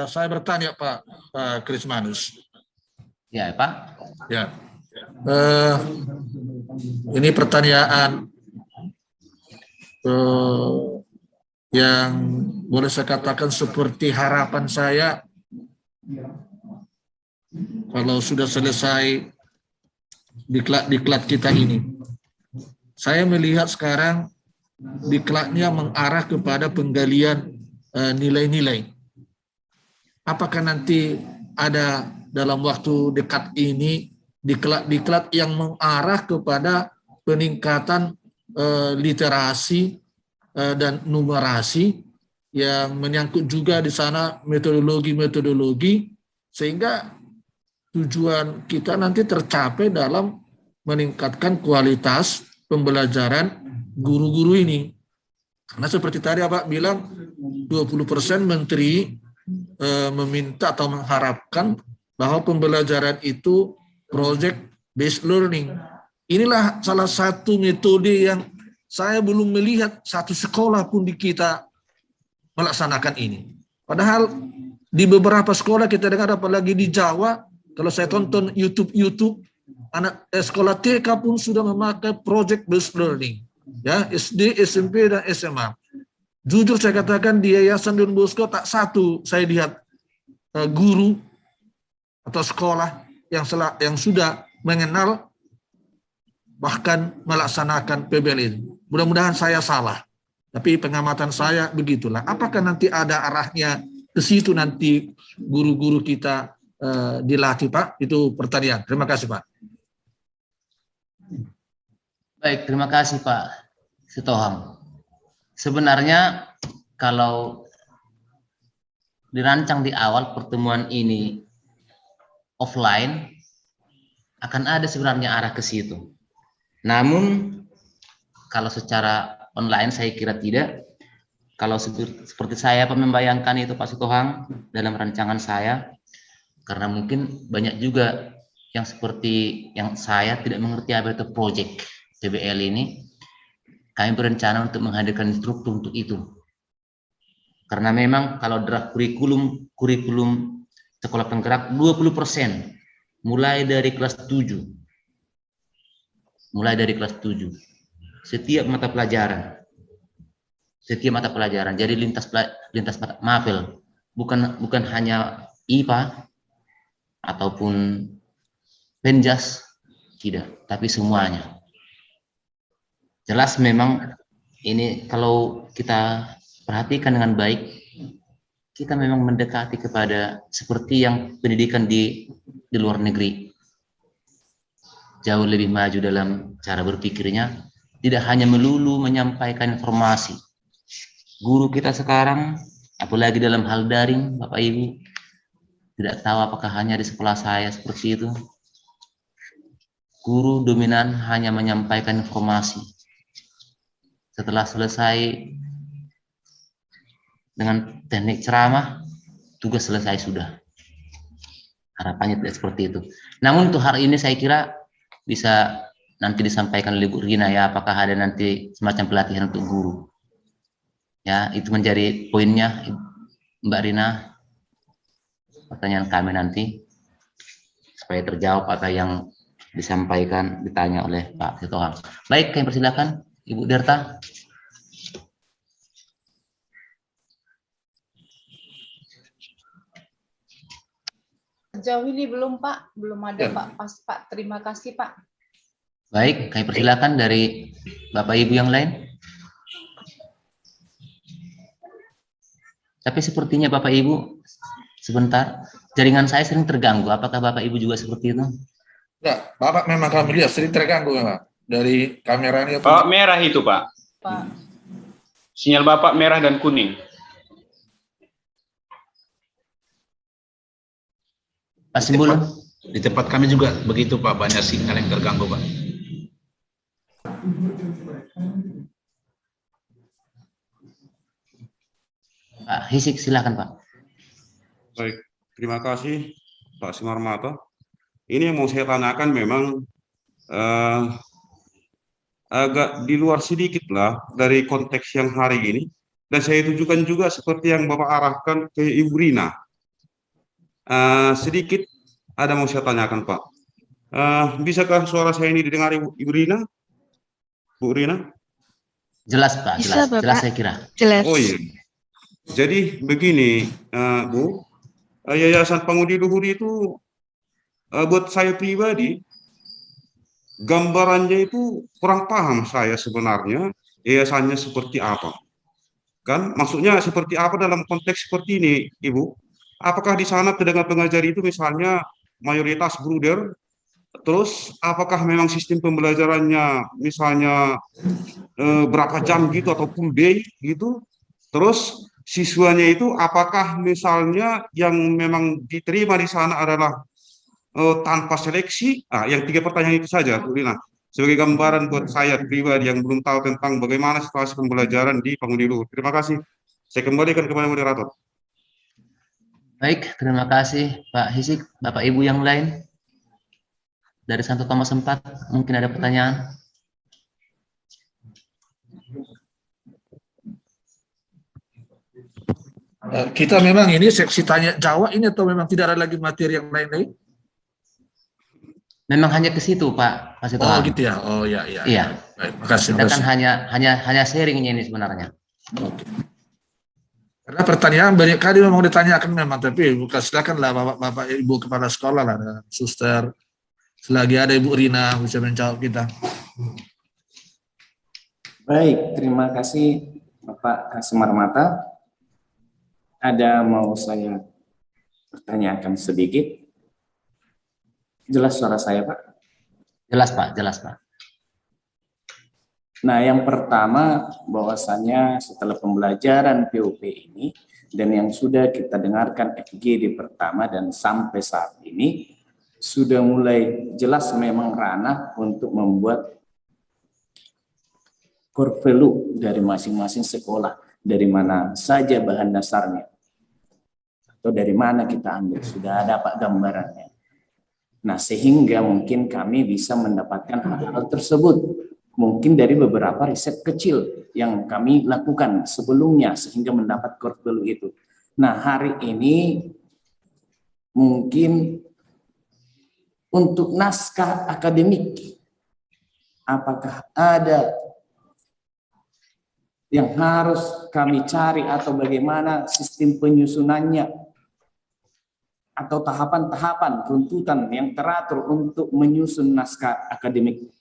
Saya bertanya Pak Krismanus. Ya Pak. Ya, ini pertanyaan yang boleh saya katakan seperti harapan saya kalau sudah selesai diklat kita ini. Saya melihat sekarang diklatnya mengarah kepada penggalian nilai-nilai. Apakah nanti ada dalam waktu dekat ini diklat-diklat yang mengarah kepada peningkatan literasi dan numerasi yang menyangkut juga di sana metodologi-metodologi, sehingga tujuan kita nanti tercapai dalam meningkatkan kualitas pembelajaran guru-guru ini. Karena seperti tadi Pak bilang, 20% menteri meminta atau mengharapkan bahwa pembelajaran itu project based learning. Inilah salah satu metode yang saya belum melihat satu sekolah pun di kita melaksanakan ini. Padahal di beberapa sekolah kita dengar, apalagi di Jawa, kalau saya tonton YouTube, anak sekolah TK pun sudah memakai project based learning. Ya, SD, SMP, dan SMA. Jujur saya katakan di Yayasan Don Bosco tak satu saya lihat guru atau sekolah yang sudah mengenal bahkan melaksanakan PBL ini. Mudah-mudahan saya salah, tapi pengamatan saya begitulah. Apakah nanti ada arahnya ke situ nanti guru-guru kita dilatih Pak? Itu pertanyaan. Terima kasih Pak. Baik, terima kasih Pak Sitohang. Sebenarnya kalau dirancang di awal pertemuan ini offline, akan ada sebenarnya arah ke situ. Namun kalau secara online saya kira tidak. Kalau seperti saya membayangkan itu Pak Sitohang dalam rancangan saya, karena mungkin banyak juga yang seperti yang saya tidak mengerti apa itu project PBL ini. Kami berencana untuk menghadirkan instruktur untuk itu. Karena memang kalau draft kurikulum sekolah penggerak 20%, mulai dari kelas 7. Mulai dari kelas 7. Setiap mata pelajaran. Jadi lintas mapel, bukan hanya IPA ataupun Penjas, tidak, tapi semuanya. Jelas memang ini kalau kita perhatikan dengan baik, kita memang mendekati kepada seperti yang pendidikan di luar negeri. Jauh lebih maju dalam cara berpikirnya, tidak hanya melulu menyampaikan informasi. Guru kita sekarang, apalagi dalam hal daring, Bapak Ibu, tidak tahu apakah hanya di sekolah saya seperti itu. Guru dominan hanya menyampaikan informasi. Setelah selesai dengan teknik ceramah, tugas selesai sudah. Harapannya tidak seperti itu. Namun untuk hari ini saya kira bisa nanti disampaikan oleh Bu Rina ya, apakah ada nanti semacam pelatihan untuk guru. Ya, itu menjadi poinnya Mbak Rina. Pertanyaan kami nanti supaya terjawab apa yang disampaikan, ditanya oleh Pak Sitohang. Baik, kami persilakan Ibu Derta. Sejauh ini belum Pak, belum ada Pak. Pas Pak, terima kasih Pak. Baik, kami persilakan dari Bapak Ibu yang lain. Tapi sepertinya Bapak Ibu, sebentar, jaringan saya sering terganggu. Apakah Bapak Ibu juga seperti itu? Ya, Bapak memang kami lihat sering terganggu Pak. Dari kameranya. Pak merah itu Pak. Pak. Sinyal Bapak merah dan kuning. Pak Simbolo. Di tempat kami juga begitu Pak, banyak sinyal yang terganggu Pak. Pak Hisik, silakan Pak. Baik, terima kasih Pak Simarmato. Ini yang mau saya tanyakan memang agak di luar sedikit lah dari konteks yang hari ini. Dan saya tujukan juga seperti yang Bapak arahkan ke Ibu Rina. Sedikit ada mau saya tanyakan, Pak. Bisakah suara saya ini didengar Ibu Rina? Bu Rina? Jelas Pak, Bisa, jelas. Bapak. Jelas saya kira. Jelas. Oh iya. Jadi begini, Bu, Yayasan Pengudi Luhur itu buat saya pribadi, gambarannya itu kurang paham saya sebenarnya yayasannya seperti apa. Kan maksudnya seperti apa dalam konteks seperti ini, Ibu? Apakah di sana tenaga pengajar itu misalnya mayoritas bruder, terus apakah memang sistem pembelajarannya misalnya berapa jam gitu atau full day gitu? Terus siswanya itu apakah misalnya yang memang diterima di sana adalah tanpa seleksi? Yang 3 pertanyaan itu saja, Bu Lina. Sebagai gambaran buat saya pribadi yang belum tahu tentang bagaimana situasi pembelajaran di Pengudi Luhur. Terima kasih. Saya kembalikan kepada moderator. Baik, terima kasih Pak Hisik. Bapak Ibu yang lain dari Santo Thomas 4, mungkin ada pertanyaan? Kita memang ini seksi tanya jawab ini atau memang tidak ada lagi materi yang lain-lain? Memang hanya ke situ Pak Oh gitu ya. Oh ya ya. Iya. Baik, makasih. Kita kan hanya sharingnya ini sebenarnya. Oke. Karena pertanyaan banyak kali memang ditanyakan memang, tapi bukan silakanlah bapak ibu kepala sekolah lah, suster. Selagi ada Ibu Rina bisa menjawab kita. Baik, terima kasih Bapak Kasimarmata. Ada mau saya pertanyakan sedikit. Jelas suara saya, Pak? Jelas Pak, jelas Pak. Nah, yang pertama bahwasannya setelah pembelajaran POP ini dan yang sudah kita dengarkan FGD pertama dan sampai saat ini sudah mulai jelas memang ranah untuk membuat core value dari masing-masing sekolah, dari mana saja bahan dasarnya atau dari mana kita ambil, sudah ada Pak gambarannya. Nah, sehingga mungkin kami bisa mendapatkan hal-hal tersebut mungkin dari beberapa riset kecil yang kami lakukan sebelumnya sehingga mendapat core value itu. Nah, hari ini mungkin untuk naskah akademik, apakah ada yang harus kami cari atau bagaimana sistem penyusunannya atau tahapan-tahapan runtutan yang teratur untuk menyusun naskah akademik?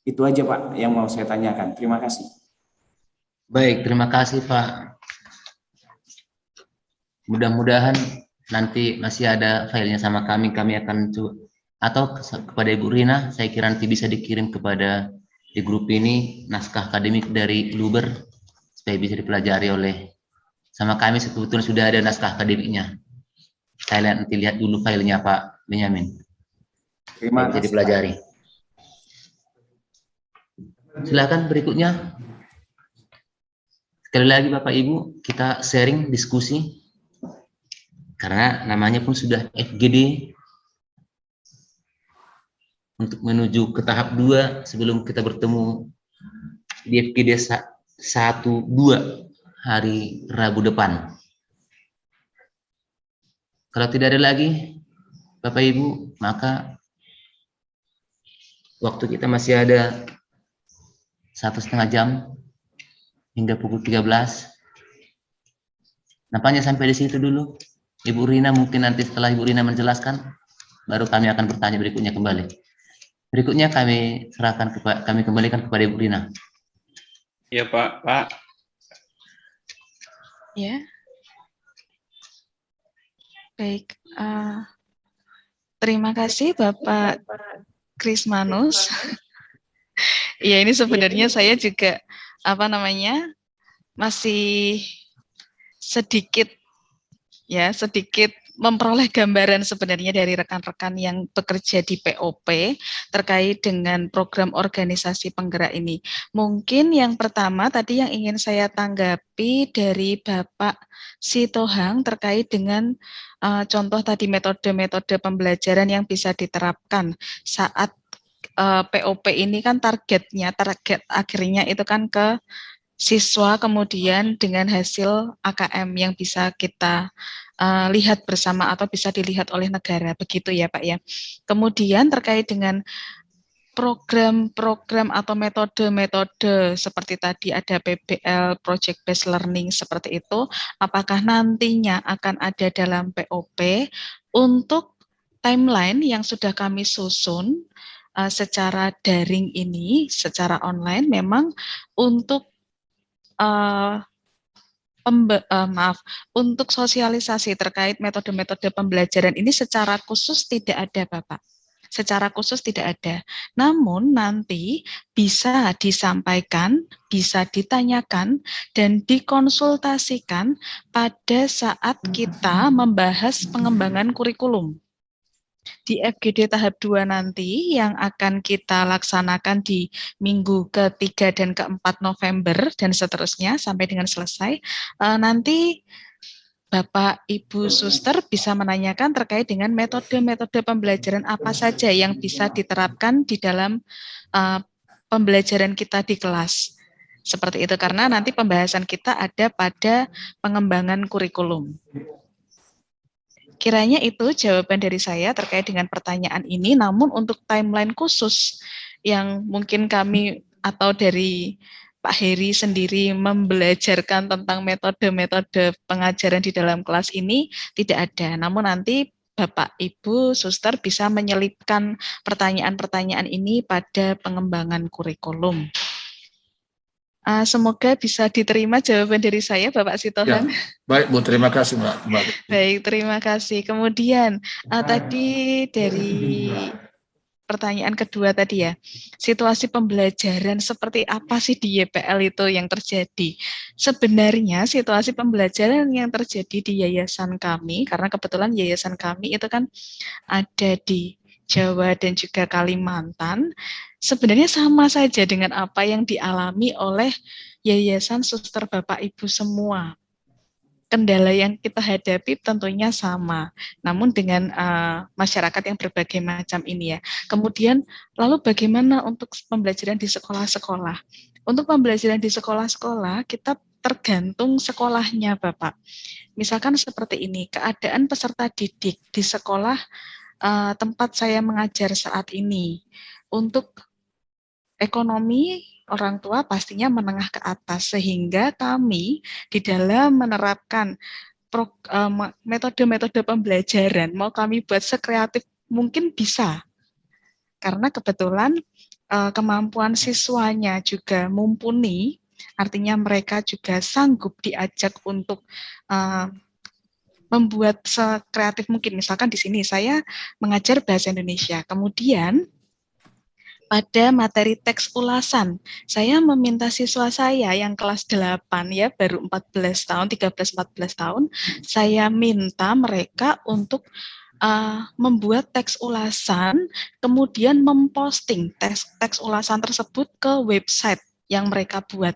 Itu aja Pak yang mau saya tanyakan. Terima kasih. Baik, terima kasih Pak. Mudah-mudahan nanti masih ada filenya sama kami akan atau kepada Ibu Rina, saya kira nanti bisa dikirim kepada di grup ini naskah akademik dari Luber supaya bisa dipelajari oleh sama kami. Sebetulnya sudah ada naskah akademiknya. Saya nanti lihat dulu filenya Pak Benyamin. Terima bisa kasih, dipelajari. Silakan berikutnya. Sekali lagi Bapak Ibu, kita sharing diskusi karena namanya pun sudah FGD untuk menuju ke tahap 2 sebelum kita bertemu di FGD 1-2 hari Rabu depan. Kalau tidak ada lagi Bapak Ibu, maka waktu kita masih ada 1,5 jam hingga pukul 13. Nampaknya sampai di situ dulu. Ibu Rina mungkin nanti setelah Ibu Rina menjelaskan, baru kami akan bertanya berikutnya kembali. Berikutnya kami kembalikan kepada Ibu Rina. Iya Pak. Ya. Baik. Terima kasih Bapak Krismanus. Ya, ini sebenarnya saya juga masih sedikit memperoleh gambaran sebenarnya dari rekan-rekan yang bekerja di POP terkait dengan program organisasi penggerak ini. Mungkin yang pertama tadi yang ingin saya tanggapi dari Bapak Sitohang terkait dengan contoh tadi metode-metode pembelajaran yang bisa diterapkan saat POP ini kan target akhirnya itu kan ke siswa, kemudian dengan hasil AKM yang bisa kita lihat bersama atau bisa dilihat oleh negara, begitu ya Pak ya. Kemudian terkait dengan program-program atau metode-metode seperti tadi ada PBL, Project Based Learning seperti itu, apakah nantinya akan ada dalam POP untuk timeline yang sudah kami susun secara daring ini, secara online, memang untuk untuk sosialisasi terkait metode-metode pembelajaran ini secara khusus tidak ada, Bapak. Secara khusus tidak ada. Namun nanti bisa disampaikan, bisa ditanyakan, dan dikonsultasikan pada saat kita membahas pengembangan kurikulum. Di FGD tahap 2 nanti yang akan kita laksanakan di minggu ke-3 dan ke-4 November dan seterusnya sampai dengan selesai, nanti Bapak, Ibu, Suster bisa menanyakan terkait dengan metode-metode pembelajaran apa saja yang bisa diterapkan di dalam pembelajaran kita di kelas. Seperti itu, karena nanti pembahasan kita ada pada pengembangan kurikulum. Kiranya itu jawaban dari saya terkait dengan pertanyaan ini, namun untuk timeline khusus yang mungkin kami atau dari Pak Heri sendiri membelajarkan tentang metode-metode pengajaran di dalam kelas ini tidak ada. Namun nanti Bapak, Ibu, Suster bisa menyelipkan pertanyaan-pertanyaan ini pada pengembangan kurikulum. Semoga bisa diterima jawaban dari saya, Bapak Sitohang. Ya, baik, Bu. Terima kasih, Mbak. Baik, terima kasih. Kemudian tadi dari pertanyaan kedua tadi ya, situasi pembelajaran seperti apa sih di YPL itu yang terjadi? Sebenarnya situasi pembelajaran yang terjadi di yayasan kami, karena kebetulan yayasan kami itu kan ada di Jawa dan juga Kalimantan, sebenarnya sama saja dengan apa yang dialami oleh yayasan suster Bapak Ibu semua. Kendala yang kita hadapi tentunya sama, namun dengan masyarakat yang berbagai macam ini ya. Kemudian, lalu bagaimana untuk pembelajaran di sekolah-sekolah? Untuk pembelajaran di sekolah-sekolah, kita tergantung sekolahnya, Bapak. Misalkan seperti ini, keadaan peserta didik di sekolah tempat saya mengajar saat ini. Untuk ekonomi orang tua pastinya menengah ke atas, sehingga kami di dalam menerapkan metode-metode pembelajaran, mau kami buat sekreatif mungkin bisa. Karena kebetulan kemampuan siswanya juga mumpuni, artinya mereka juga sanggup diajak untuk membuat sekreatif mungkin. Misalkan di sini saya mengajar bahasa Indonesia, kemudian pada materi teks ulasan, saya meminta siswa saya yang kelas 8 ya, baru 14 tahun, 13-14 tahun, saya minta mereka untuk membuat teks ulasan, kemudian memposting teks ulasan tersebut ke website yang mereka buat.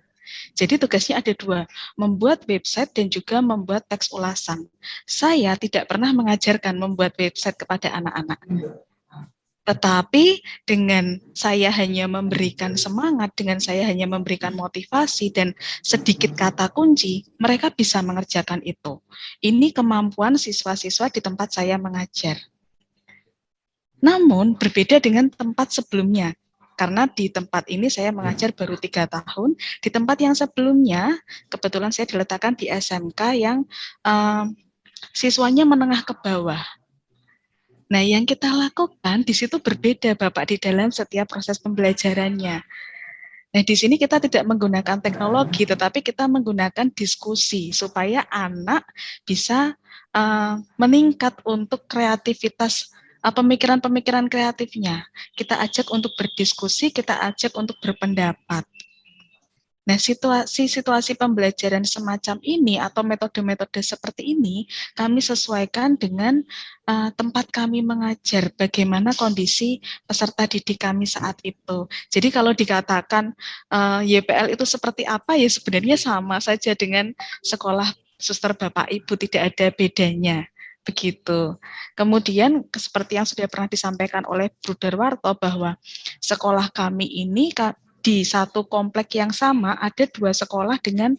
Jadi tugasnya ada dua, membuat website dan juga membuat teks ulasan. Saya tidak pernah mengajarkan membuat website kepada anak-anak. Tetapi dengan saya hanya memberikan semangat, dengan saya hanya memberikan motivasi dan sedikit kata kunci, mereka bisa mengerjakan itu. Ini kemampuan siswa-siswa di tempat saya mengajar. Namun berbeda dengan tempat sebelumnya, karena di tempat ini saya mengajar baru 3 tahun, di tempat yang sebelumnya, kebetulan saya diletakkan di SMK yang siswanya menengah ke bawah. Nah, yang kita lakukan di situ berbeda, Bapak, di dalam setiap proses pembelajarannya. Nah, di sini kita tidak menggunakan teknologi, tetapi kita menggunakan diskusi, supaya anak bisa meningkat untuk kreativitas, pemikiran-pemikiran kreatifnya. Kita ajak untuk berdiskusi, kita ajak untuk berpendapat. Nah, situasi pembelajaran semacam ini atau metode-metode seperti ini kami sesuaikan dengan tempat kami mengajar, bagaimana kondisi peserta didik kami saat itu. Jadi kalau dikatakan YPL itu seperti apa, ya sebenarnya sama saja dengan sekolah suster Bapak Ibu, tidak ada bedanya. Begitu. Kemudian seperti yang sudah pernah disampaikan oleh Bruder Warto bahwa sekolah kami ini di satu komplek yang sama ada 2 sekolah dengan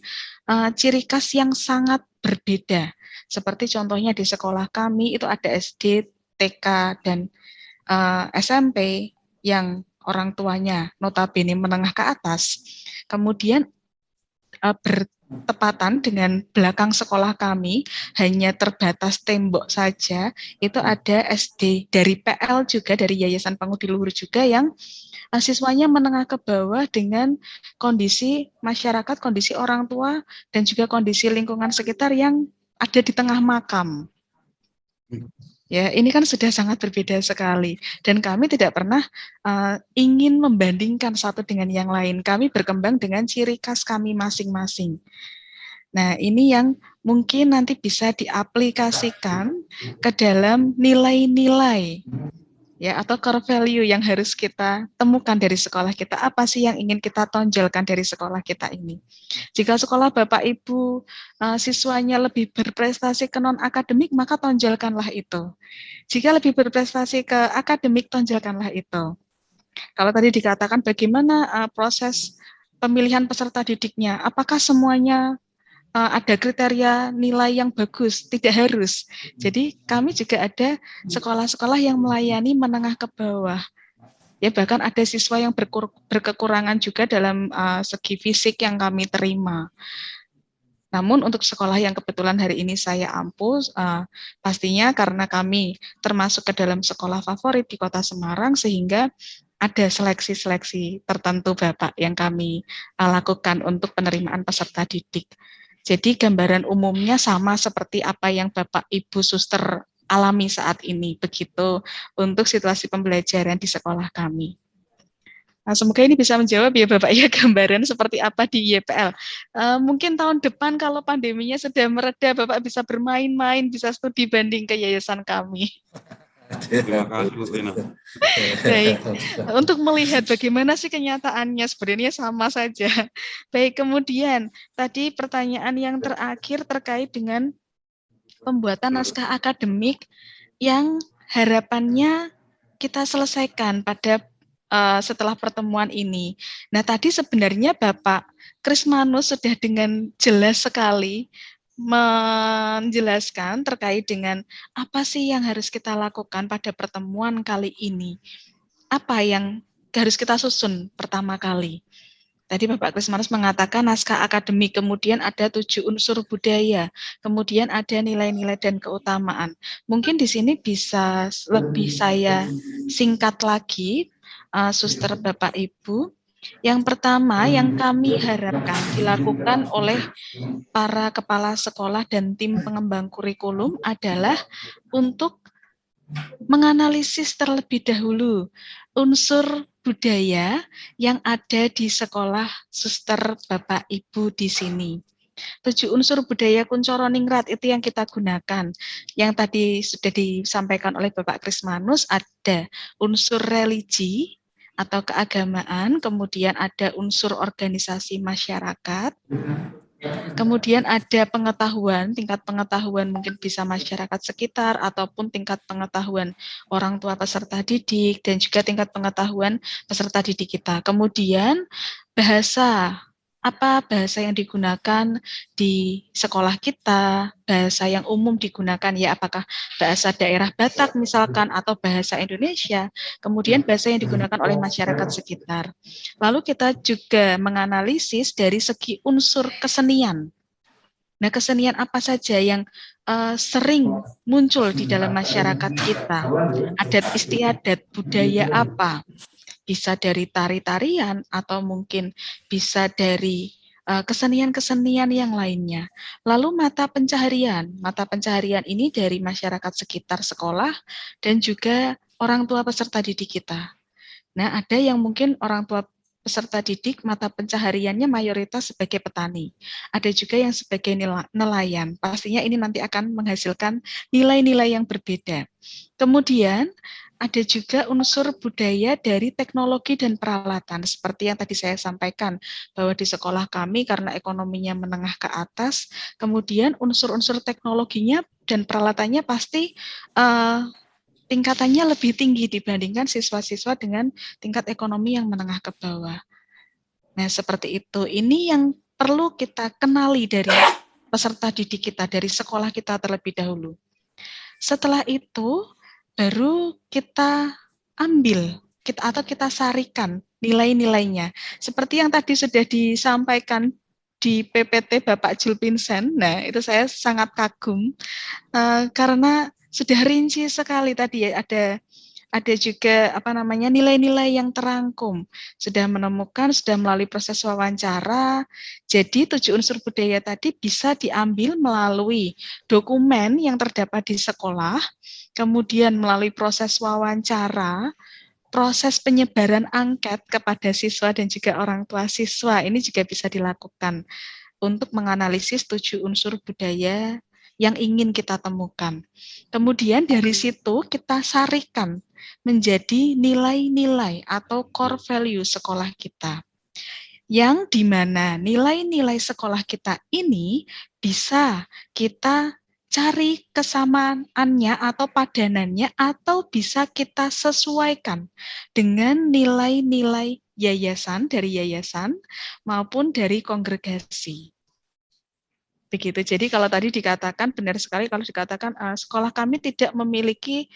ciri khas yang sangat berbeda. Seperti contohnya di sekolah kami itu ada SD, TK, dan SMP yang orang tuanya notabene menengah ke atas. Kemudian bertepatan dengan belakang sekolah kami, hanya terbatas tembok saja, itu ada SD dari PL juga, dari Yayasan Pangudi Luhur juga, yang siswanya menengah ke bawah dengan kondisi masyarakat, kondisi orang tua, dan juga kondisi lingkungan sekitar yang ada di tengah makam. Ya, ini kan sudah sangat berbeda sekali, dan kami tidak pernah ingin membandingkan satu dengan yang lain. Kami berkembang dengan ciri khas kami masing-masing. Nah, ini yang mungkin nanti bisa diaplikasikan ke dalam nilai-nilai, ya, atau core value yang harus kita temukan dari sekolah kita. Apa sih yang ingin kita tonjolkan dari sekolah kita ini? Jika sekolah Bapak Ibu siswanya lebih berprestasi ke non-akademik, maka tonjolkanlah itu. Jika lebih berprestasi ke akademik, tonjolkanlah itu. Kalau tadi dikatakan bagaimana proses pemilihan peserta didiknya, apakah semuanya ada kriteria nilai yang bagus? Tidak harus. Jadi kami juga ada sekolah-sekolah yang melayani menengah ke bawah. Ya, bahkan ada siswa yang berkekurangan juga dalam segi fisik yang kami terima. Namun untuk sekolah yang kebetulan hari ini saya ampu, pastinya karena kami termasuk ke dalam sekolah favorit di Kota Semarang, sehingga ada seleksi-seleksi tertentu Bapak yang kami lakukan untuk penerimaan peserta didik. Jadi gambaran umumnya sama seperti apa yang Bapak Ibu Suster alami saat ini, begitu untuk situasi pembelajaran di sekolah kami. Nah, semoga ini bisa menjawab ya Bapak ya, gambaran seperti apa di YPL. Mungkin tahun depan kalau pandeminya sudah mereda, Bapak bisa bermain-main, bisa studi banding ke yayasan kami. Terima kasih, Bu Lina. Baik, untuk melihat bagaimana sih kenyataannya, sebenarnya sama saja. Baik, kemudian tadi pertanyaan yang terakhir terkait dengan pembuatan naskah akademik yang harapannya kita selesaikan pada setelah pertemuan ini. Nah, tadi sebenarnya Bapak Krismanus sudah dengan jelas sekali menjelaskan terkait dengan apa sih yang harus kita lakukan pada pertemuan kali ini. Apa yang harus kita susun pertama kali. Tadi Bapak Krismanus mengatakan naskah akademik, kemudian ada 7 unsur budaya, kemudian ada nilai-nilai dan keutamaan. Mungkin di sini bisa lebih saya singkat lagi, Suster Bapak Ibu. Yang pertama yang kami harapkan dilakukan oleh para kepala sekolah dan tim pengembang kurikulum adalah untuk menganalisis terlebih dahulu unsur budaya yang ada di sekolah Suster Bapak Ibu di sini. 7 unsur budaya Kuncoro Ningrat itu yang kita gunakan. Yang tadi sudah disampaikan oleh Bapak Krismanus, ada unsur religi atau keagamaan, kemudian ada unsur organisasi masyarakat, kemudian ada pengetahuan, tingkat pengetahuan mungkin bisa masyarakat sekitar ataupun tingkat pengetahuan orang tua peserta didik dan juga tingkat pengetahuan peserta didik kita. Kemudian bahasa, apa bahasa yang digunakan di sekolah kita, bahasa yang umum digunakan ya apakah bahasa daerah Batak misalkan atau bahasa Indonesia, kemudian bahasa yang digunakan oleh masyarakat sekitar. Lalu kita juga menganalisis dari segi unsur kesenian. Nah, kesenian apa saja yang sering muncul di dalam masyarakat kita? Adat istiadat, budaya apa? Bisa dari tari-tarian atau mungkin bisa dari kesenian-kesenian yang lainnya. Lalu mata pencaharian ini dari masyarakat sekitar sekolah dan juga orang tua peserta didik kita. Nah, ada yang mungkin orang tua peserta didik mata pencahariannya mayoritas sebagai petani. Ada juga yang sebagai nelayan. Pastinya ini nanti akan menghasilkan nilai-nilai yang berbeda. Kemudian ada juga unsur budaya dari teknologi dan peralatan. Seperti yang tadi saya sampaikan, bahwa di sekolah kami karena ekonominya menengah ke atas, kemudian unsur-unsur teknologinya dan peralatannya pasti tingkatannya lebih tinggi dibandingkan siswa-siswa dengan tingkat ekonomi yang menengah ke bawah. Nah, seperti itu. Ini yang perlu kita kenali dari peserta didik kita, dari sekolah kita terlebih dahulu. Setelah itu baru kita ambil atau kita sarikan nilai-nilainya. Seperti yang tadi sudah disampaikan di PPT Bapak Julpinsen, nah itu saya sangat kagum karena sudah rinci sekali tadi ya, ada juga nilai-nilai yang terangkum, sudah menemukan, sudah melalui proses wawancara. Jadi 7 unsur budaya tadi bisa diambil melalui dokumen yang terdapat di sekolah, kemudian melalui proses wawancara, proses penyebaran angket kepada siswa dan juga orang tua siswa. Ini juga bisa dilakukan untuk menganalisis 7 unsur budaya yang ingin kita temukan. Kemudian dari situ kita sarikan menjadi nilai-nilai atau core value sekolah kita. Yang dimana nilai-nilai sekolah kita ini bisa kita cari kesamaannya atau padanannya, atau bisa kita sesuaikan dengan nilai-nilai yayasan, dari yayasan maupun dari kongregasi. Begitu. Jadi kalau tadi dikatakan, benar sekali kalau dikatakan sekolah kami tidak memiliki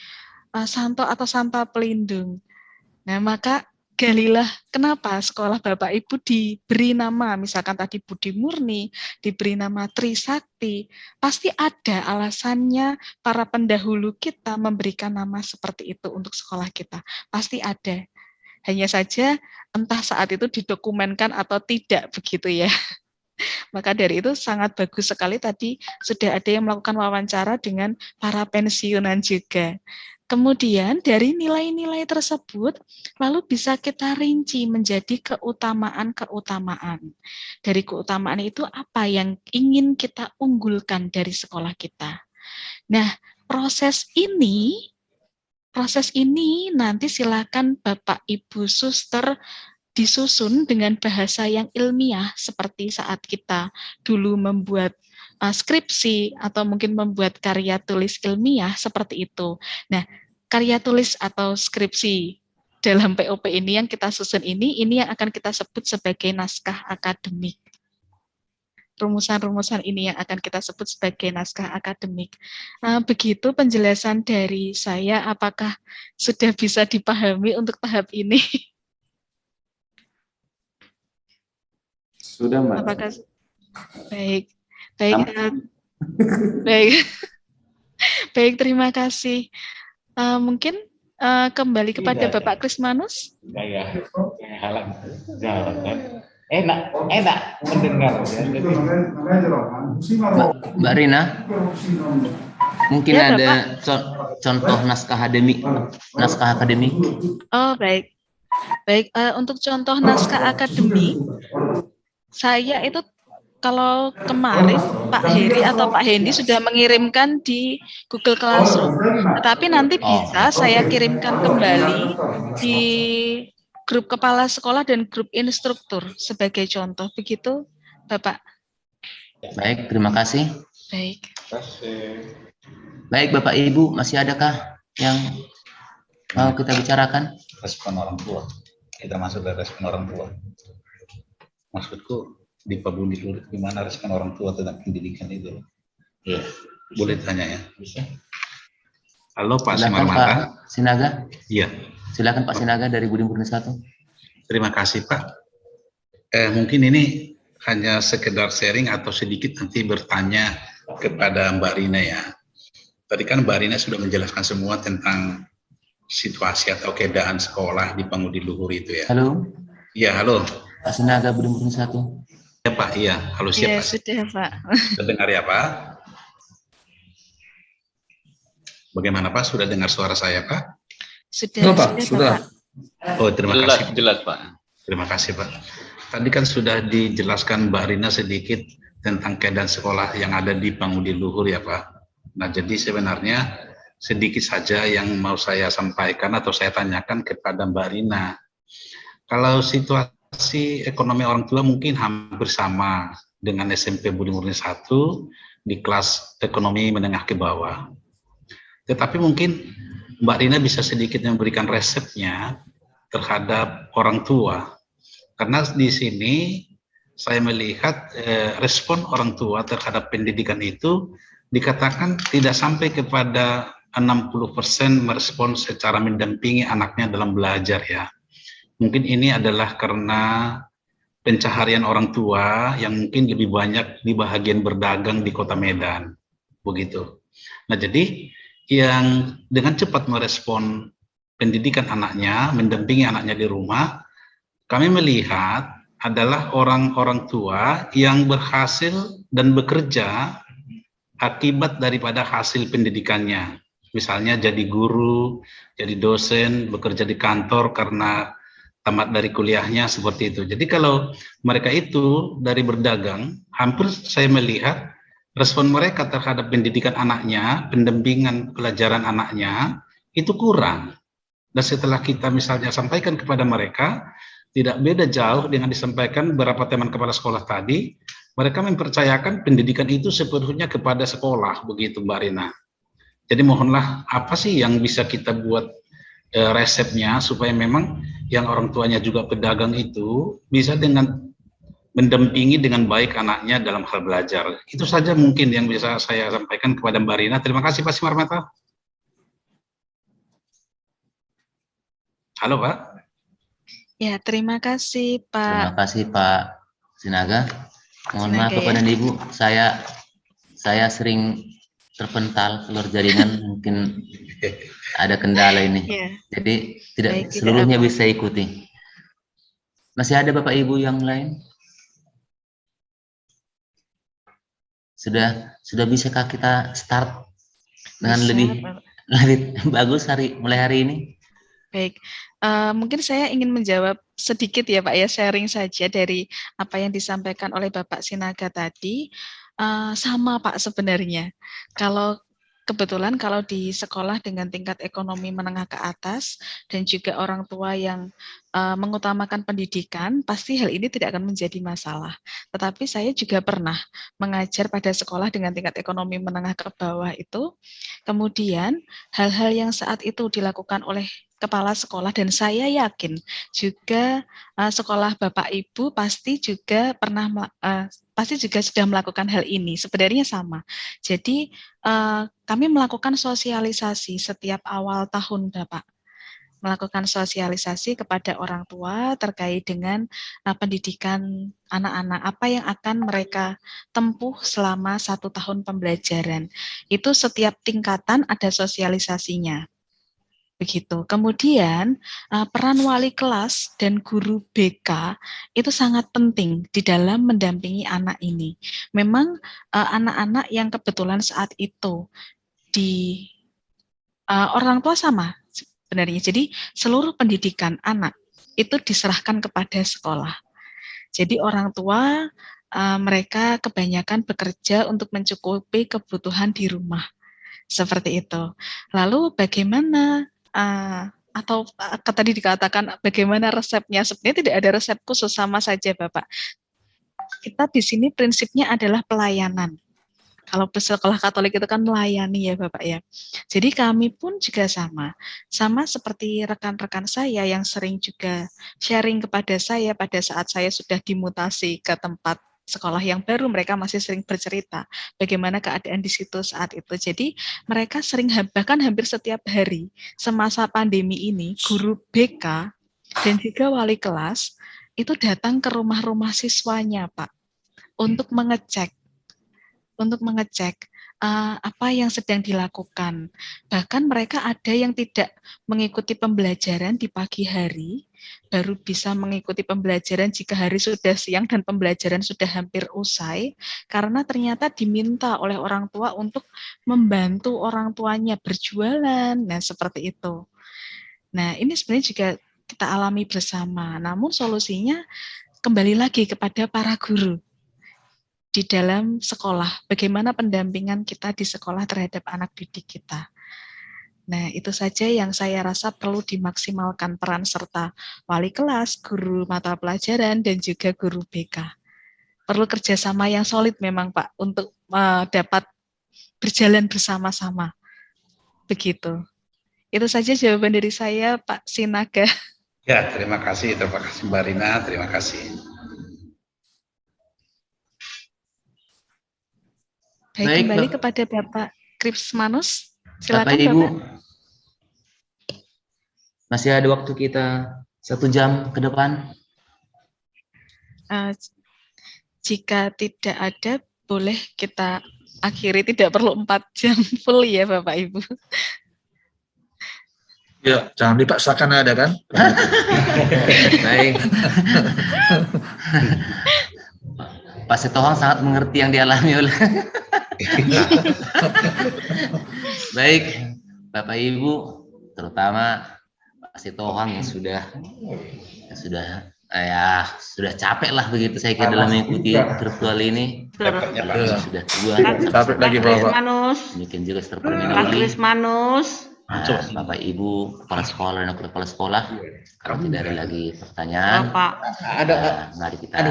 santo atau santa pelindung. Nah, maka galilah kenapa sekolah Bapak Ibu diberi nama, misalkan tadi Budi Murni, diberi nama Trisakti. Pasti ada alasannya para pendahulu kita memberikan nama seperti itu untuk sekolah kita. Pasti ada. Hanya saja entah saat itu didokumenkan atau tidak, begitu ya. Maka dari itu sangat bagus sekali tadi sudah ada yang melakukan wawancara dengan para pensiunan juga. Kemudian dari nilai-nilai tersebut lalu bisa kita rinci menjadi keutamaan-keutamaan. Dari keutamaan itu apa yang ingin kita unggulkan dari sekolah kita. Nah, proses ini nanti silakan Bapak Ibu Suster disusun dengan bahasa yang ilmiah seperti saat kita dulu membuat skripsi atau mungkin membuat karya tulis ilmiah seperti itu. Nah, karya tulis atau skripsi dalam POP ini yang kita susun ini yang akan kita sebut sebagai naskah akademik. Rumusan-rumusan ini yang akan kita sebut sebagai naskah akademik. Begitu penjelasan dari saya, apakah sudah bisa dipahami untuk tahap ini? Sudah, Mbak. Apakah baik, baik, terima kasih. Mungkin kembali kepada Bapak Krismanus. Enak mendengar. Mbak Rina, mungkin Ya, ada contoh naskah akademik. Oh, baik. Untuk contoh naskah akademik, saya itu kalau kemarin Pak Heri atau Pak Hendy sudah mengirimkan di Google Classroom, tetapi nanti bisa saya kirimkan kembali di grup kepala sekolah dan grup instruktur sebagai contoh. Begitu, Bapak. Baik, terima kasih. Baik. Baik, Bapak Ibu, masih adakah yang mau kita bicarakan? Respon orang tua. Kita masuk dari respon orang tua. Maksudku di Pak Budi Lurit, gimana respon orang tua tentang pendidikan itu? Ya, boleh tanya ya? Bisa. Halo Pak Silakan Simarmata. Pak Sinaga. Iya. Silakan Pak Sinaga dari Budi Murni 1. Terima kasih Pak. Mungkin ini hanya sekedar sharing atau sedikit nanti bertanya kepada Mbak Rina ya. Tadi kan Mbak Rina sudah menjelaskan semua tentang situasi atau keadaan sekolah di Pangudi Luhur itu ya. Halo. Iya, halo. Pak Sinaga Budi Murni 1. Ya Pak, iya. Halo, siap Ya, Pak. sudah, Pak. Terdengar ya Pak? Bagaimana Pak? Sudah dengar suara saya Pak? Sudah, Sudah. Pak. Oh, terima kasih. Jelas Pak. Terima kasih Pak. Tadi kan sudah dijelaskan Mbak Rina sedikit tentang keadaan sekolah yang ada di Pangudi Luhur ya Pak. Nah, jadi sebenarnya sedikit saja yang mau saya sampaikan atau saya tanyakan kepada Mbak Rina. Kalau situasi ekonomi orang tua mungkin hampir sama dengan SMP Budi Murni 1 di kelas ekonomi menengah ke bawah. Tetapi mungkin Mbak Rina bisa sedikit memberikan resepnya terhadap orang tua. Karena di sini saya melihat respon orang tua terhadap pendidikan itu dikatakan tidak sampai kepada 60% merespon secara mendampingi anaknya dalam belajar ya. Mungkin ini adalah karena pencaharian orang tua yang mungkin lebih banyak di bahagian berdagang di Kota Medan, begitu. Nah, jadi yang dengan cepat merespon pendidikan anaknya, mendampingi anaknya di rumah, kami melihat adalah orang-orang tua yang berhasil dan bekerja akibat daripada hasil pendidikannya. Misalnya jadi guru, jadi dosen, bekerja di kantor karena tamat dari kuliahnya seperti itu. Jadi kalau mereka itu dari berdagang, hampir saya melihat respon mereka terhadap pendidikan anaknya, pendampingan pelajaran anaknya, itu kurang. Dan setelah kita misalnya sampaikan kepada mereka, tidak beda jauh dengan disampaikan beberapa teman kepala sekolah tadi, mereka mempercayakan pendidikan itu sepenuhnya kepada sekolah, begitu Mbak Rina. Jadi mohonlah apa sih yang bisa kita buat resepnya supaya memang yang orang tuanya juga pedagang itu bisa dengan mendampingi dengan baik anaknya dalam hal belajar. Itu saja mungkin yang bisa saya sampaikan kepada Mbak Rina. Terima kasih Pak Simarmata. Halo Pak. Ya, terima kasih Pak. Terima kasih Pak Sinaga. Mohon maaf Bapak dan Ibu, saya sering terpental keluar jaringan, mungkin ada kendala ini. Ya. Jadi tidak Baik, seluruhnya tidak bisa ikuti. Masih ada Bapak Ibu yang lain? Sudah bisakah kita start dengan bisa, lebih bagus mulai hari ini? Baik, mungkin saya ingin menjawab sedikit ya Pak ya, sharing saja dari apa yang disampaikan oleh Bapak Sinaga tadi. Sama Pak sebenarnya. Kebetulan kalau di sekolah dengan tingkat ekonomi menengah ke atas dan juga orang tua yang mengutamakan pendidikan, pasti hal ini tidak akan menjadi masalah. Tetapi saya juga pernah mengajar pada sekolah dengan tingkat ekonomi menengah ke bawah itu, kemudian hal-hal yang saat itu dilakukan oleh kepala sekolah dan saya yakin juga sekolah Bapak Ibu pasti juga sudah melakukan hal ini. Sebenarnya sama. Jadi kami melakukan sosialisasi setiap awal tahun, Bapak. Melakukan sosialisasi kepada orang tua terkait dengan pendidikan anak-anak, apa yang akan mereka tempuh selama 1 tahun pembelajaran. Itu setiap tingkatan ada sosialisasinya. Begitu. Kemudian peran wali kelas dan guru BK itu sangat penting di dalam mendampingi anak ini. Memang anak-anak yang kebetulan saat itu di orang tua sama sebenarnya. Jadi seluruh pendidikan anak itu diserahkan kepada sekolah. Jadi orang tua mereka kebanyakan bekerja untuk mencukupi kebutuhan di rumah. Seperti itu. Lalu bagaimana atau tadi dikatakan bagaimana resepnya? Sebenarnya tidak ada resep khusus, sama saja Bapak. Kita di sini prinsipnya adalah pelayanan. Kalau sekolah Katolik itu kan melayani ya Bapak ya. Jadi kami pun juga sama seperti rekan-rekan saya yang sering juga sharing kepada saya pada saat saya sudah dimutasi ke tempat sekolah yang baru, mereka masih sering bercerita bagaimana keadaan di situ saat itu. Jadi mereka sering, bahkan hampir setiap hari semasa pandemi ini, guru BK dan juga wali kelas itu datang ke rumah-rumah siswanya, Pak, untuk mengecek apa yang sedang dilakukan. Bahkan mereka ada yang tidak mengikuti pembelajaran di pagi hari, baru bisa mengikuti pembelajaran jika hari sudah siang dan pembelajaran sudah hampir usai, karena ternyata diminta oleh orang tua untuk membantu orang tuanya berjualan. Nah, seperti itu. Nah, ini sebenarnya juga kita alami bersama. Namun solusinya kembali lagi kepada para guru di dalam sekolah, bagaimana pendampingan kita di sekolah terhadap anak didik kita. Nah, itu saja yang saya rasa perlu dimaksimalkan peran serta wali kelas, guru mata pelajaran, dan juga guru BK. Perlu kerjasama yang solid memang Pak, untuk dapat berjalan bersama-sama. Begitu. Itu saja jawaban dari saya, Pak Sinaga. Ya, terima kasih Mbak Rina, terima kasih. Baik, Baik, kembali Bapak. kepada Bapak Krismanus. Bapak Silakan Ibu, Bapak. masih ada waktu kita 1 jam ke depan. Eh, jika tidak ada, boleh kita akhiri, tidak perlu 4 jam full ya Bapak Ibu. Ya, jangan dipaksakan ada kan? Baik. Pak Sitohang sangat mengerti yang dialami oleh. Baik, Bapak Ibu, terutama Pak Sitohang yang sudah capek lah begitu saya kira dalam mengikuti virtual ini. Sudah tua. Capek lagi Bapak. Demikian juga Pak Mr. Perminuli. Krismanus. Bapak Ibu, kepala sekolah dan wakil kepala sekolah, kalau tidak ada lagi pertanyaan, Pak. mari kita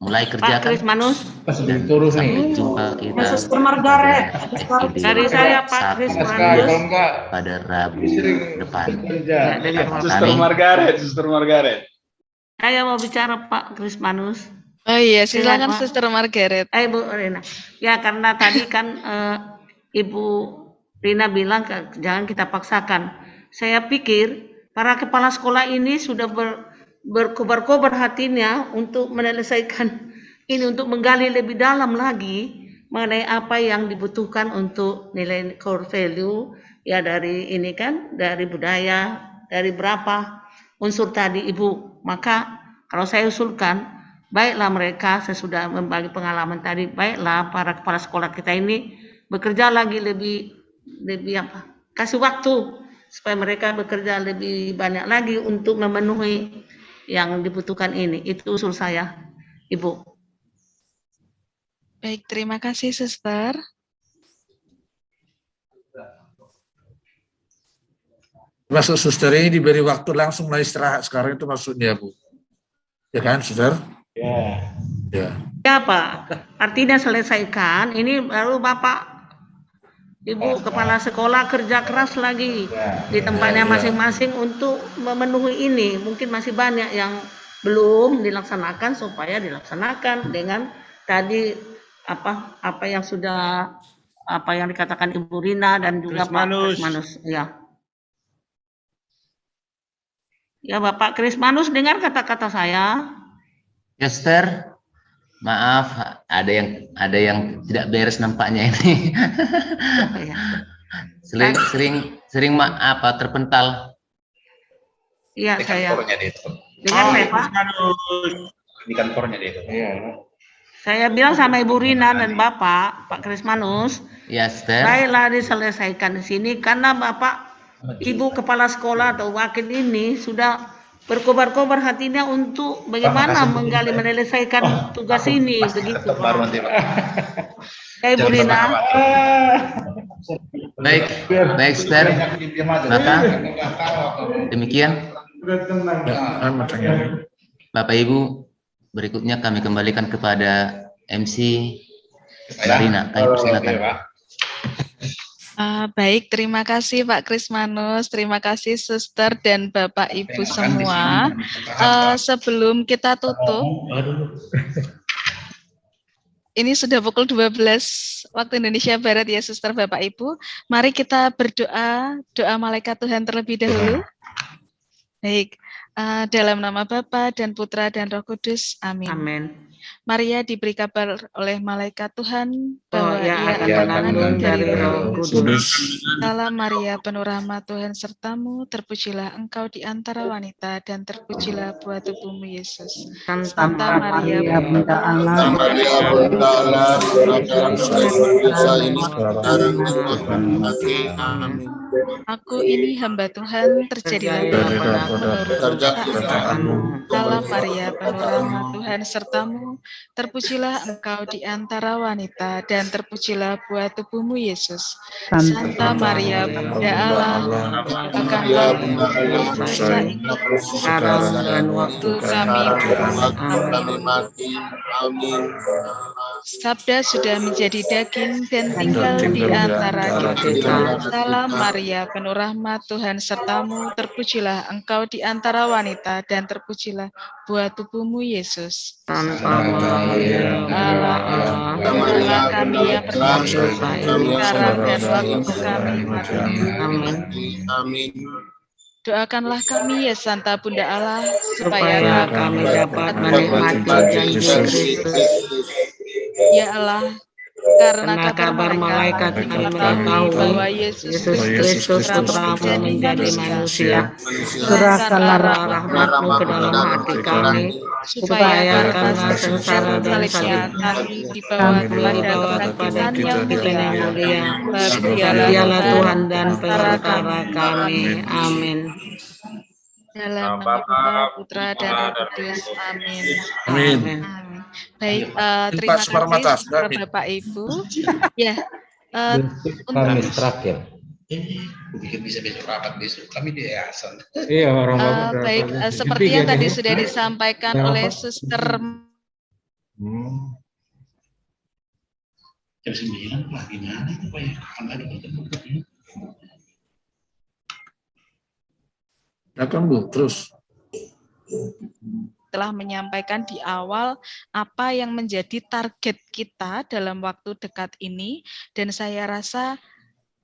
mulai Pak kerjakan. Krismanus. Dan sampai jumpa kita Suster Margaret. Dari saya Pak Krismanus. Pada Rabu depan. Suster Margaret. Saya mau bicara Pak Krismanus. Oh iya, silakan Pak. Suster Margaret. Bu Rina. Ya karena tadi kan Ibu Rina bilang jangan kita paksakan. Saya pikir para kepala sekolah ini sudah berkobar-kobar hatinya untuk menyelesaikan ini, untuk menggali lebih dalam lagi mengenai apa yang dibutuhkan untuk nilai core value ya, dari ini kan, dari budaya, dari berapa unsur tadi Ibu. Maka kalau saya usulkan, baiklah mereka sesudah membagi pengalaman tadi, baiklah para kepala sekolah kita ini bekerja lagi lebih kasih waktu supaya mereka bekerja lebih banyak lagi untuk memenuhi yang dibutuhkan ini. Itu usul saya, Ibu. Baik, terima kasih Suster. Masuk Suster ini diberi waktu langsung mulai istirahat sekarang, itu maksudnya Bu. Ya kan Suster? Ya. Ya Pak, artinya selesaikan, ini baru Bapak Ibu kepala sekolah kerja keras lagi di tempatnya masing-masing untuk memenuhi ini. Mungkin masih banyak yang belum dilaksanakan, supaya dilaksanakan dengan tadi apa yang sudah yang dikatakan Ibu Rina dan juga Pak Krismanus. Ya Bapak Krismanus, dengar kata-kata saya. Esther, maaf, ada yang tidak beres nampaknya ini. sering terpental. Iya, saya. Dengar Pak. Di kantornya dia itu. Saya bilang sama Ibu Rina dan Bapak, Pak Krismanus, ya, Esther. baiklah diselesaikan di sini karena Bapak Ibu kepala sekolah atau wakil ini sudah berkobar-kobar hatinya untuk bagaimana menggali menyelesaikan tugas ini, begitu Pak. Ibu Rina. Baik Esther. Maka demikian Bapak Ibu, berikutnya kami kembalikan kepada MC Barina. Kami persilakan. Baik, terima kasih Pak Krismanus, terima kasih Suster dan Bapak Ibu semua. Sebelum kita tutup, ini sudah pukul 12 waktu Indonesia Barat ya Suster, Bapak Ibu. Mari kita berdoa, doa malaikat Tuhan terlebih dahulu. Baik, dalam nama Bapa dan Putra dan Roh Kudus, amin. Amin. Maria diberi kabar oleh malaikat Tuhan bahwa ia akan mengandung dari Roh Kudus. Salam Maria, penuh rahmat Tuhan sertamu, terpujilah engkau di antara wanita dan terpujilah buah tubuhmu Yesus. Santa Maria, Bunda Allah, aku ini hamba Tuhan, terjadilah Salam Maria, penuh rahmat Tuhan sertamu, terpujilah engkau di antara wanita dan terpujilah buah tubuhmu Yesus. Santa Maria, Bunda Allah, doakanlah dosa sekarang dan waktu kami mati. Amin. Sabda sudah menjadi daging dan tinggal di antara kita. Salam Maria, penuh rahmat, Tuhan sertamu, terpujilah engkau di antara wanita, dan terpujilah buah tubuhmu, Yesus. Santa Maria, Allah, doakanlah kami yang berdosa sekarang dan waktu kami mati. Amin. Doakanlah kami ya Santa Bunda Allah, Supaya kami dapat menikmati janji Kristus. Ya Allah, karena kabar malaikat kami mengetahui bahwa Yesus Kristus putramu menjadi manusia. Curahkanlah rahmat-Mu ke dalam hati kami, supaya karena sengsara dan salib kami dibawa kepada kebangkitan yang mulia. Dialah Tuhan dan perantara kami. Amin. Dalam nama Bapa, Putra, dan Roh Kudus. Amin. Amin. Baik, terima kasih kepada Bapak Ibu. Ya, Kamis terakhir. Mungkin bisa besok rapat besok kami di yayasan. Iya, orang baik, seperti yang tadi sudah disampaikan oleh Suster. Jam 9 lah gimana itu Pak ya? Kapan lagi ketemu? Silakan Bu, terus. Telah menyampaikan di awal apa yang menjadi target kita dalam waktu dekat ini, dan saya rasa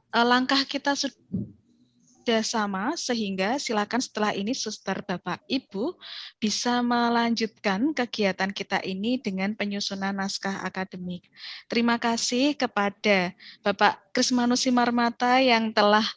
langkah kita sudah sama, sehingga silakan setelah ini Suster, Bapak, Ibu bisa melanjutkan kegiatan kita ini dengan penyusunan naskah akademik. Terima kasih kepada Bapak Krismanus Simarmata yang telah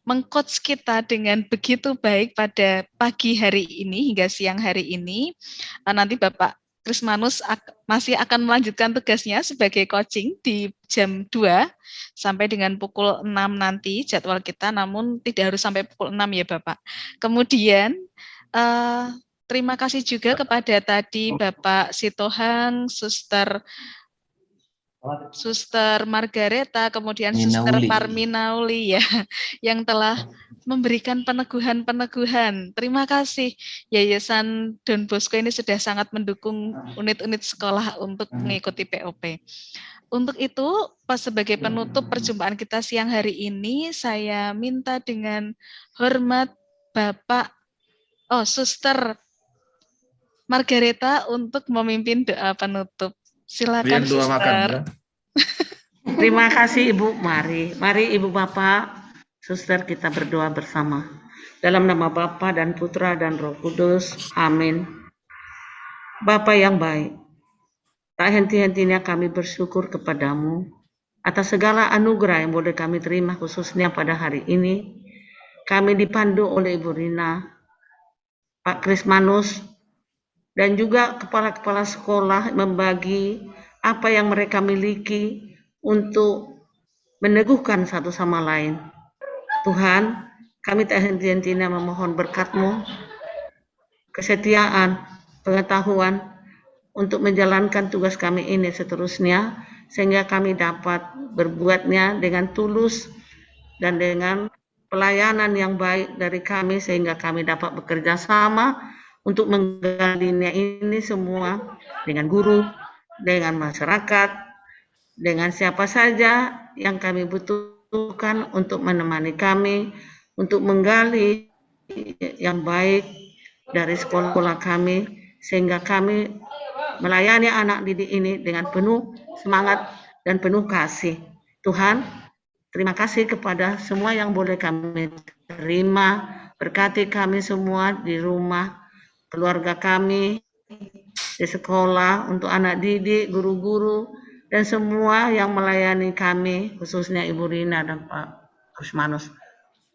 meng-coach kita dengan begitu baik pada pagi hari ini hingga siang hari ini. Nanti Bapak Krismanus masih akan melanjutkan tugasnya sebagai coaching di jam 2 sampai dengan pukul 6 nanti jadwal kita, namun tidak harus sampai pukul 6 ya Bapak. Kemudian terima kasih juga kepada tadi Bapak Sitohang, Suster Margareta, kemudian Suster Parminauli ya, yang telah memberikan peneguhan-peneguhan. Terima kasih. Yayasan Don Bosco ini sudah sangat mendukung unit-unit sekolah untuk mengikuti POP. Untuk itu, sebagai penutup perjumpaan kita siang hari ini, saya minta dengan hormat Suster Margareta untuk memimpin doa penutup. Silakan Suster. Terima kasih Ibu. Mari Ibu Bapak, Suster, kita berdoa bersama. Dalam nama Bapa dan Putra dan Roh Kudus. Amin. Bapa yang baik, tak henti-hentinya kami bersyukur kepadamu atas segala anugerah yang boleh kami terima, khususnya pada hari ini. Kami dipandu oleh Ibu Rina, Pak Krismanus, dan juga kepala-kepala sekolah membagi apa yang mereka miliki untuk meneguhkan satu sama lain. Tuhan, kami tak henti-hentinya memohon berkat-Mu, kesetiaan, pengetahuan untuk menjalankan tugas kami ini seterusnya, sehingga kami dapat berbuatnya dengan tulus dan dengan pelayanan yang baik dari kami, sehingga kami dapat bekerja sama untuk menggalinya ini semua dengan guru, dengan masyarakat, dengan siapa saja yang kami butuhkan untuk menemani kami, untuk menggali yang baik dari sekolah kami, sehingga kami melayani anak didik ini dengan penuh semangat dan penuh kasih. Tuhan, terima kasih kepada semua yang boleh kami terima, berkati kami semua di rumah, keluarga kami, di sekolah, untuk anak didik, guru-guru, dan semua yang melayani kami, khususnya Ibu Rina dan Pak Krismanus.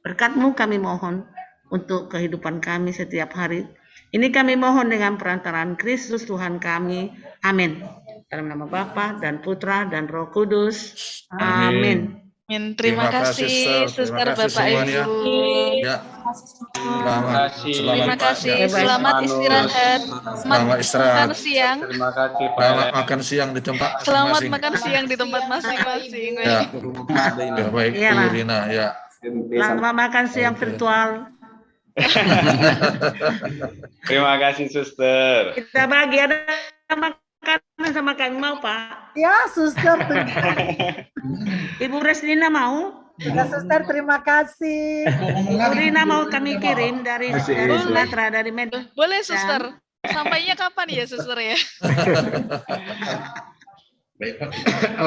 Berkat-Mu kami mohon untuk kehidupan kami setiap hari. Ini kami mohon dengan perantaraan Kristus Tuhan kami. Amin. Dalam nama Bapa dan Putra dan Roh Kudus. Amin. Terima kasih Suster, Bapak, Ibu. Ya. Terima kasih. Selamat istirahat. Selamat istirahat. Makan siang. Terima kasih Pak. Selamat makan siang di tempat Selamat masing-masing. makan siang di tempat masing-masing. Ya. Ya, baik, Iya, Bu Rina. Ya. Selamat makan siang virtual. Terima kasih Suster. Kita bagi ada makanan sama kami mau, Pak? Ya, suster. Ibu Reslina mau? Ya, suster, terima kasih. Ibu Rina mau kami kirim dari Sumatera, dari Medan. Boleh, suster. Sampainya kapan ya, suster ya?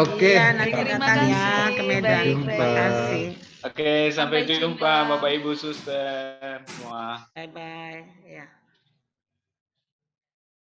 Oke. Iya, nanti Terima datang ya kasih. ke Medan. Baik, Terima kasih. Oke, sampai Sampai jumpa jumpa. Bapak Ibu Suster semua. Bye-bye. Ya.